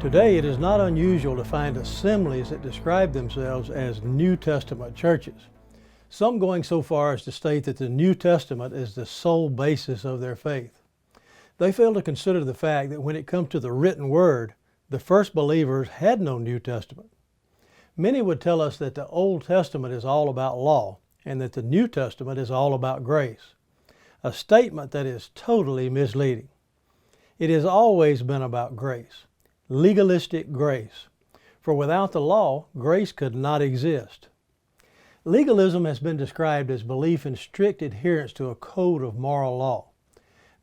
Today, it is not unusual to find assemblies that describe themselves as New Testament churches, some going so far as to state that the New Testament is the sole basis of their faith. They fail to consider the fact that when it comes to the written word, the first believers had no New Testament. Many would tell us that the Old Testament is all about law and that the New Testament is all about grace, a statement that is totally misleading. It has always been about grace. Legalistic grace. For without the law, grace could not exist. Legalism has been described as belief in strict adherence to a code of moral law.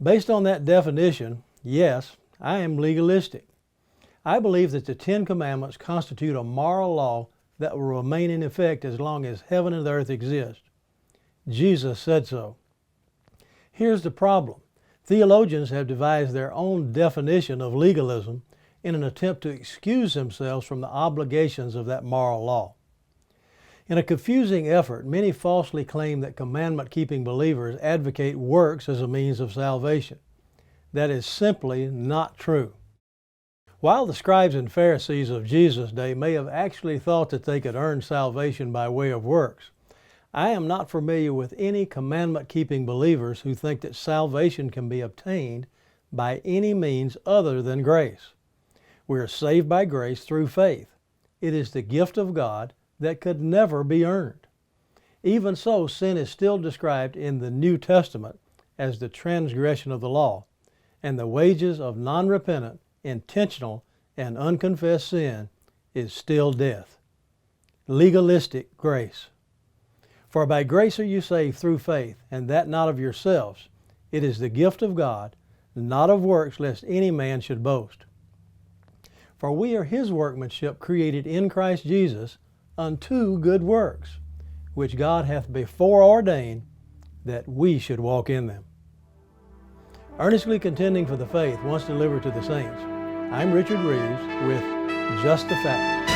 Based on that definition, yes, I am legalistic. I believe that the Ten Commandments constitute a moral law that will remain in effect as long as heaven and earth exist. Jesus said so. Here's the problem. Theologians have devised their own definition of legalism in an attempt to excuse themselves from the obligations of that moral law. In a confusing effort, many falsely claim that commandment-keeping believers advocate works as a means of salvation. That is simply not true. While the scribes and Pharisees of Jesus' day may have actually thought that they could earn salvation by way of works, I am not familiar with any commandment-keeping believers who think that salvation can be obtained by any means other than grace. We are saved by grace through faith. It is the gift of God that could never be earned. Even so, sin is still described in the New Testament as the transgression of the law, and the wages of non-repentant, intentional, and unconfessed sin is still death. Legalistic grace. For by grace are you saved through faith, and that not of yourselves. It is the gift of God, not of works, lest any man should boast. For we are His workmanship, created in Christ Jesus, unto good works, which God hath before ordained that we should walk in them. Earnestly contending for the faith once delivered to the saints, I'm Richard Reeves with Just the Facts.